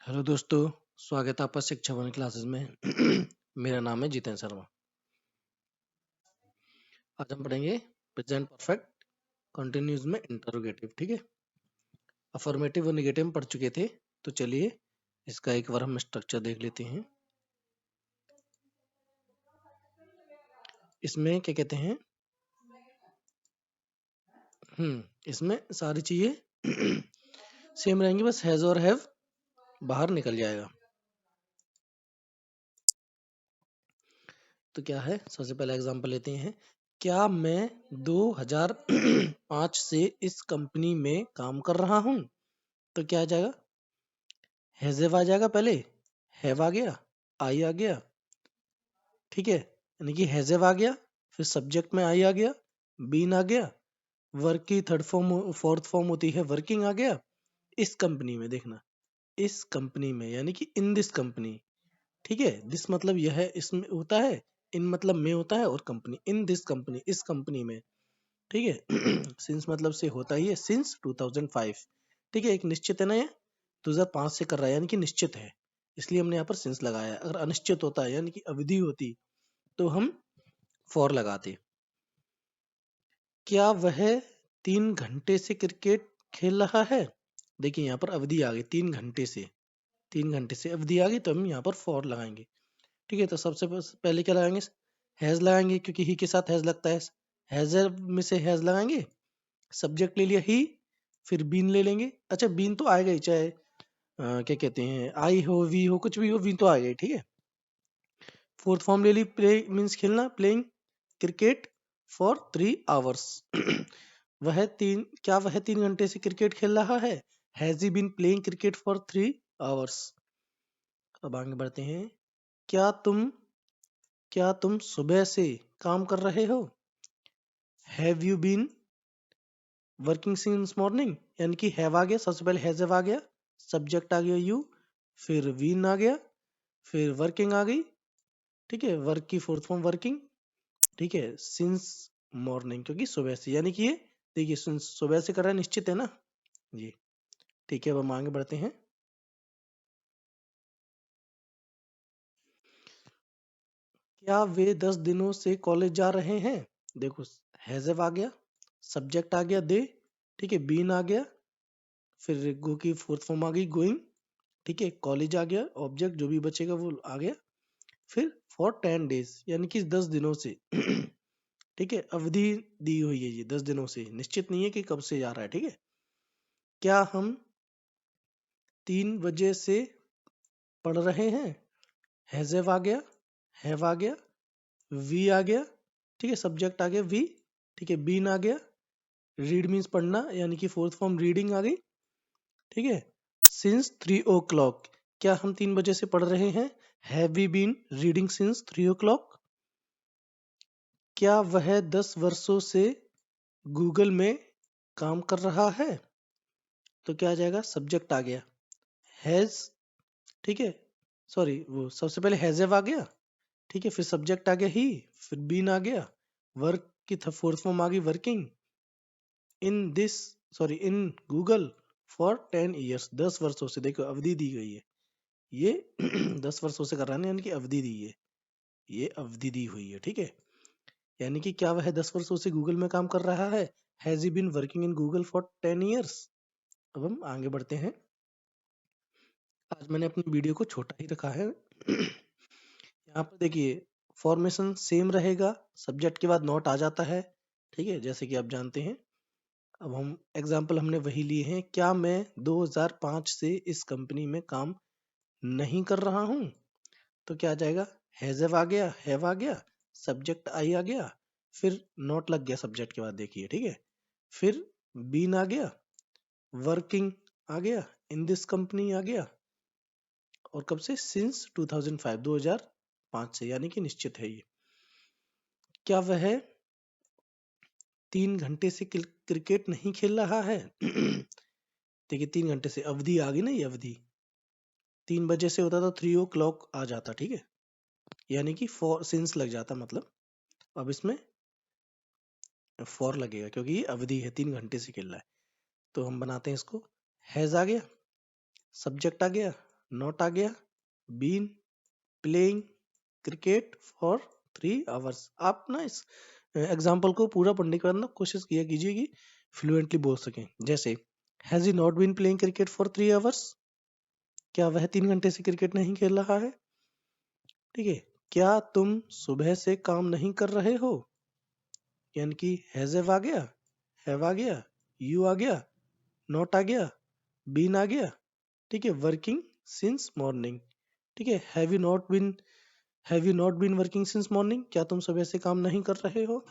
Hello दोस्तों, स्वागत है आपका शिक्षा वन क्लासेस में। मेरा नाम है जितेंद्र शर्मा। आज हम पढ़ेंगे प्रेजेंट परफेक्ट कंटिन्यूज में इंटरोगेटिव। ठीक है, अफर्मेटिव और नेगेटिव में पढ़ चुके थे, तो चलिए इसका एक बार हम स्ट्रक्चर देख लेते हैं। इसमें क्या कहते हैं, इसमें सारी चीजें सेम रहेंगी, बस हैज और हैव बाहर निकल जाएगा। तो क्या है, सबसे पहला एग्जांपल लेते हैं। क्या मैं 2005 से इस कंपनी में काम कर रहा हूं? तो क्या आ जाएगा, हैज़ आ जाएगा, पहले हैव आ गया, आई आ गया। ठीक है, यानी कि हैज़ आ गया, फिर सब्जेक्ट में आई आ गया, बीन आ गया, वर्क की थर्ड फॉर्म फोर्थ फॉर्म होती है वर्किंग आ गया। इस कंपनी में देखना, इस कंपनी में यानी कि इन दिस कंपनी। ठीक है, दिस मतलब यह है, इसमें होता है, इन मतलब में होता है, और कंपनी इन दिस कंपनी, इस कंपनी में। ठीक है, सिंस मतलब से होता ही है, सिंस 2005। ठीक है, एक निश्चित है ना, ये 2005 से कर रहा है यानी कि निश्चित है, इसलिए हमने यहाँ पर सिंस लगाया है। अगर अनिश्चित होता है यानी कि अवधि होती, तो हम फॉर लगाते। क्या वह 3 घंटे से क्रिकेट खेल रहा है? देखिए यहाँ पर अवधि आ गई, 3 घंटे से, 3 घंटे से अवधि आ गई, तो हम यहाँ पर फॉर लगाएंगे। ठीक है, तो सबसे पहले क्या लगाएंगे, हैज लगाएंगे, क्योंकि ही के साथ हैज लगता है। हैज में से हैज लगाएंगे, सब्जेक्ट ले लिया ही, फिर बीन ले लेंगे। अच्छा, बीन तो आएगा ही, चाहे क्या कहते हैं, आई हो, वी हो, कुछ भी हो, बीन तो आएगा ही। ठीक है, फोर्थ फॉर्म ले ली, प्ले मीन्स खेलना, प्लेइंग क्रिकेट फॉर 3 आवर्स। वह 3 घंटे से क्रिकेट खेल रहा है? Has he been playing cricket for 3 hours. अब आगे बढ़ते हैं। क्या तुम क्या तुम सुबह से काम कर रहे हो? Have you been working since morning, यानी कि हैव आ गया, सबसे पहले हैज आ गया, सब्जेक्ट आ गया यू, फिर बीन आ गया, फिर वर्किंग आ गई। ठीक है, वर्क की फोर्थ फॉर्म वर्किंग। ठीक है, सिंस मॉर्निंग, क्योंकि सुबह से, यानी कि ये देखिए सुबह से कर रहा है, निश्चित है ना जी। ठीक है, अब हम आगे बढ़ते हैं। क्या वे 10 दिनों से कॉलेज जा रहे हैं? देखो, हैज़ आ गया, सब्जेक्ट आ गया दे, ठीक है, बीन आ गया, फिर गो की फोर्थ फॉर्म आ गई गोइंग। ठीक है, कॉलेज आ गया, ऑब्जेक्ट जो भी बचेगा वो आ गया, फिर फॉर 10 डेज, यानी कि 10 दिनों से। ठीक है, अवधि दी हुई है, ये 10 दिनों से, निश्चित नहीं है कि कब से जा रहा है। ठीक है, क्या हम 3 बजे से पढ़ रहे हैं? हैज़ आ गया, हैव आ गया, वी आ गया, ठीक है, सब्जेक्ट आ गया वी, ठीक है, बीन आ गया, रीड मीन्स पढ़ना, यानी कि फोर्थ फॉर्म रीडिंग आ गई। ठीक है, सिंस 3 o'clock, क्या हम 3 बजे से पढ़ रहे हैं? Have we been reading since 3 o'clock? क्या वह 10 वर्षों से गूगल में काम कर रहा है? तो क्या आ जाएगा, सब्जेक्ट आ गया हैज, ठीक है, सॉरी, वो सबसे पहले हैजेव आ गया, ठीक है, फिर सब्जेक्ट आ गया ही, फिर बीन आ गया, वर्क की फोर्थ फॉर्म आ गई working, in this, sorry, in Google for 10 years, 10 वर्षों से, देखो अवधि दी गई है, ये 10 वर्षों से कर रहा है ना, यानी कि अवधि दी है, ये अवधि दी हुई है। ठीक है, यानी कि क्या वह 10 वर्षों से गूगल में काम कर रहा है? Has he been working in Google for 10 years? अब हम आगे बढ़ते हैं। आज मैंने अपनी वीडियो को छोटा ही रखा है। यहाँ पर देखिए, फॉर्मेशन सेम रहेगा, सब्जेक्ट के बाद नॉट आ जाता है। ठीक है, जैसे कि आप जानते हैं। अब हम एग्जाम्पल हमने वही लिए हैं। क्या मैं 2005 से इस कंपनी में काम नहीं कर रहा हूँ? तो क्या आ जाएगा, हैज़ आ गया, हैव आ गया, सब्जेक्ट आई आ गया, फिर नॉट लग गया सब्जेक्ट के बाद, देखिए। ठीक है, फिर बीन आ गया, वर्किंग आ गया, इन दिस कंपनी आ गया, और कब से, सिंस 2005, 2005 से, यानी कि निश्चित है ये। क्या वह 3 घंटे से क्रिकेट नहीं खेल रहा है? देखिए, 3 घंटे से अवधि आ गई ना, ये अवधि 3 बजे से होता तो 3 o'clock आ जाता। ठीक है, यानी कि फॉर सिंस लग जाता, मतलब अब इसमें फॉर लगेगा, क्योंकि ये अवधि है, 3 घंटे से खेल रहा है। तो हम बनाते हैं इसको, हैज आ गया, सब्जेक्ट आ गया, नॉट आ गया, been playing cricket for 3 hours. आप ना इस एग्जाम्पल को पूरा पढ़ने के बाद ना कोशिश किया कीजिए कि फ्लुएंटली बोल सकें। जैसे has he not been playing cricket for 3 hours, क्या वह 3 घंटे से क्रिकेट नहीं खेल रहा है? ठीक है। क्या तुम सुबह से काम नहीं कर रहे हो, यानी कि हैव आ गया, हैव आ गया, यू आ गया, नॉट आ गया, बीन आ गया। ठीक है। Working since morning. ठीक है। Have you not been working since morning, क्या तुम सुबह से काम नहीं कर रहे हो?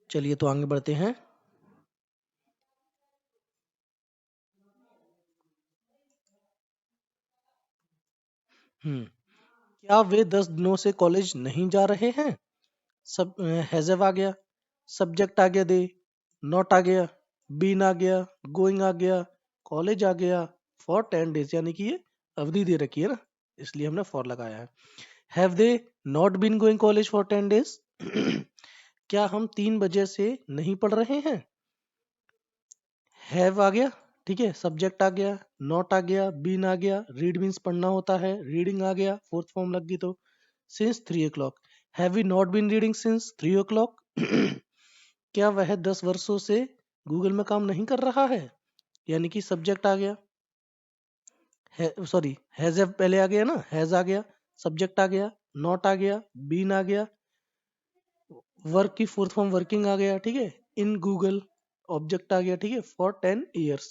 चलिए तो आगे बढ़ते हैं। क्या वे 10 दिनों से कॉलेज नहीं जा रहे हैं? सब हैज़व आ गया, सब्जेक्ट आ गया दे, नॉट आ गया, बीन आ गया, गोइंग आ गया, कॉलेज आ गया, फॉर 10 डेज, यानी कि ये अवधि दे रखी है ना, इसलिए हमने फॉर लगाया है। Have they not been going college for 10 days? क्या हम 3 बजे से नहीं पढ़ रहे हैं? हैव आ गया, ठीक है, सब्जेक्ट आ गया, नॉट आ गया, बीन आ गया, रीड मीन्स पढ़ना होता है, रीडिंग आ गया, फोर्थ फॉर्म लग गई तो since 3 o'clock। Have we not been reading since 3 o'clock? क्या वह 10 वर्षों से गूगल में काम नहीं कर रहा है, यानी कि सब्जेक्ट आ गया, सॉरी हैज पहले आ गया ना, हैज आ गया, सब्जेक्ट आ गया, नॉट आ गया, बीन आ गया, वर्क की फोर्थ फॉर्म वर्किंग आ गया, ठीक है, इन गूगल ऑब्जेक्ट आ गया, ठीक है, फॉर 10 years।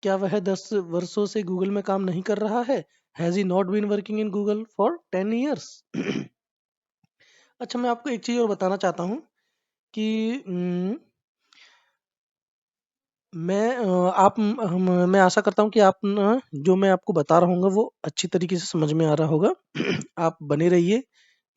क्या वह 10 वर्षों से गूगल में काम नहीं कर रहा है? Has he not been working in Google for 10 years? अच्छा, मैं आपको एक चीज और बताना चाहता हूँ कि मैं आशा करता हूँ कि आप ना जो मैं आपको बता रहा हूँ वो अच्छी तरीके से समझ में आ रहा होगा। आप बने रहिए,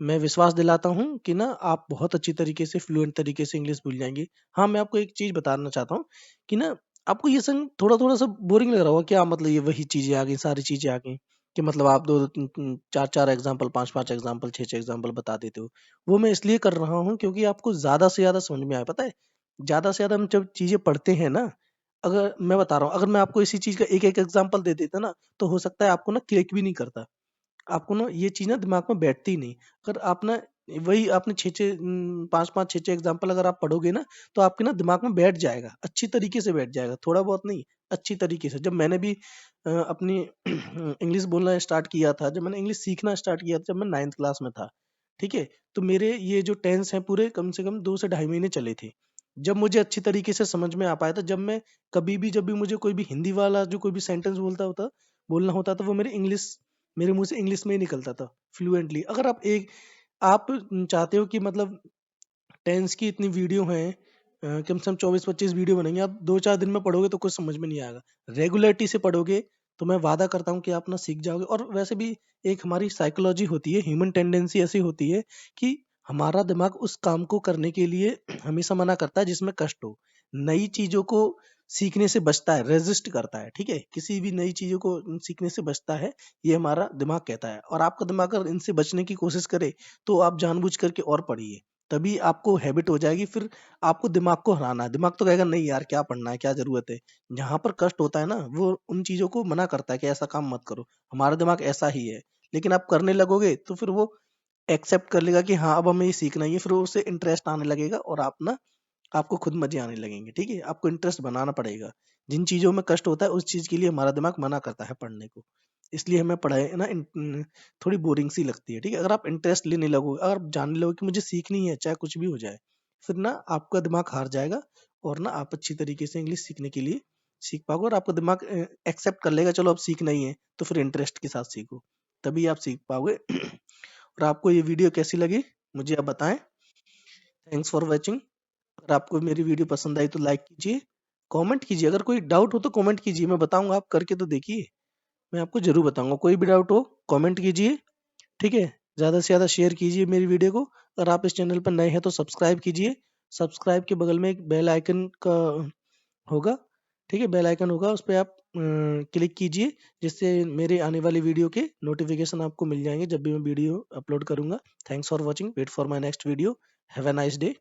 मैं विश्वास दिलाता हूँ कि ना आप बहुत अच्छी तरीके से फ्लुएंट तरीके से इंग्लिश भूल जाएंगे। हाँ, मैं आपको एक चीज बताना चाहता हूँ कि ना आपको ये संग थोड़ा थोड़ा सा बोरिंग लग रहा होगा, क्या मतलब ये वही चीजें आ गई, सारी चीजें आ गई, कि मतलब आप दो दो तीन तीन चार चार एग्जाम्पल, पांच पांच एग्जाम्पल, छह छह एग्जाम्पल बता देते हो। वो मैं इसलिए कर रहा हूँ क्योंकि आपको ज्यादा से ज्यादा समझ में आए। पता है, ज्यादा से ज्यादा हम जब चीजें पढ़ते हैं ना, अगर मैं बता रहा हूँ, अगर मैं आपको इसी चीज का एक एक एग्जाम्पल दे देता ना, तो हो सकता है आपको ना क्लिक भी नहीं करता, आपको ना ये चीज ना दिमाग में बैठती ही नहीं। अगर आप ना वही आपने छः छः पांच पांच छः छः एग्जाम्पल अगर आप पढ़ोगे ना, तो आपके ना दिमाग में बैठ जाएगा, अच्छी तरीके से बैठ जाएगा, थोड़ा बहुत नहीं, अच्छी तरीके से। जब मैंने भी अपनी इंग्लिश बोलना स्टार्ट किया था, जब मैंने इंग्लिश सीखना स्टार्ट किया था, जब मैं 9th क्लास में था, ठीक है, तो मेरे ये जो टेंस हैं पूरे कम से कम 2 से ढाई महीने चले थे, जब मुझे अच्छी तरीके से समझ में आ पाया था। जब मैं कभी भी, जब भी मुझे कोई भी हिंदी वाला जो कोई भी सेंटेंस बोलना होता था, वो मेरे मुंह से इंग्लिश में ही निकलता था फ्लुएंटली। अगर आप चाहते हो कि मतलब टेंस की इतनी वीडियो हैं, कम से कम 24-25 वीडियो बनेंगे, आप 2-4 दिन में पढ़ोगे तो कुछ समझ में नहीं आएगा। रेगुलरिटी से पढ़ोगे तो मैं वादा करता हूँ कि आप ना सीख जाओगे। और वैसे भी एक हमारी साइकोलॉजी होती है, ह्यूमन टेंडेंसी ऐसी होती है कि हमारा दिमाग उस काम को करने के लिए हमेशा मना करता है जिसमें कष्ट हो। नई चीजों को सीखने से बचता है, रेजिस्ट करता है, ठीक है, किसी भी नई चीजों को सीखने से बचता है, ये हमारा दिमाग कहता है। और आपका दिमाग अगर इनसे बचने की कोशिश करे तो आप जानबूझ करके और पढ़िए, तभी आपको हैबिट हो जाएगी। फिर आपको दिमाग को हराना है, दिमाग तो कहेगा नहीं यार, क्या पढ़ना है, क्या जरूरत है। जहां पर कष्ट होता है ना, वो उन चीजों को मना करता है कि ऐसा काम मत करो, हमारा दिमाग ऐसा ही है। लेकिन आप करने लगोगे तो फिर वो एक्सेप्ट कर लेगा कि हाँ अब हमें ये सीखना ही है, फिर उससे इंटरेस्ट आने लगेगा और आप ना आपको खुद मजे आने लगेंगे। ठीक है, आपको इंटरेस्ट बनाना पड़ेगा। जिन चीजों में कष्ट होता है उस चीज के लिए हमारा दिमाग मना करता है पढ़ने को, इसलिए हमें पढ़ाई ना थोड़ी बोरिंग सी लगती है। ठीक है, अगर आप इंटरेस्ट लेने लगोगे, अगर आप जानने लगोगे कि मुझे सीखनी है चाहे कुछ भी हो जाए, फिर ना आपका दिमाग हार जाएगा और ना आप अच्छी तरीके से इंग्लिश सीखने के लिए सीख पाओगे, और आपका दिमाग एक्सेप्ट कर लेगा चलो अब सीखना ही है, तो फिर इंटरेस्ट के साथ सीखो, तभी आप सीख पाओगे। और आपको ये वीडियो कैसी लगी मुझे आप बताएं। Thanks for watching. अगर आपको मेरी वीडियो पसंद आई तो लाइक कीजिए, कमेंट कीजिए, अगर कोई डाउट हो तो कमेंट कीजिए, मैं बताऊंगा, आप करके तो देखिए, मैं आपको जरूर बताऊंगा। कोई भी डाउट हो कमेंट कीजिए, ठीक है, ज्यादा से ज्यादा शेयर कीजिए मेरी वीडियो को। अगर आप इस चैनल पर नए हैं तो सब्सक्राइब कीजिए, सब्सक्राइब के बगल में एक बेल आइकन का होगा, ठीक है, बेल आइकन होगा, उस पर आप क्लिक कीजिए, जिससे मेरे आने वाली वीडियो के नोटिफिकेशन आपको मिल जाएंगे जब भी मैं वीडियो अपलोड करूंगा। Thanks for watching, wait for my next video, have a nice day.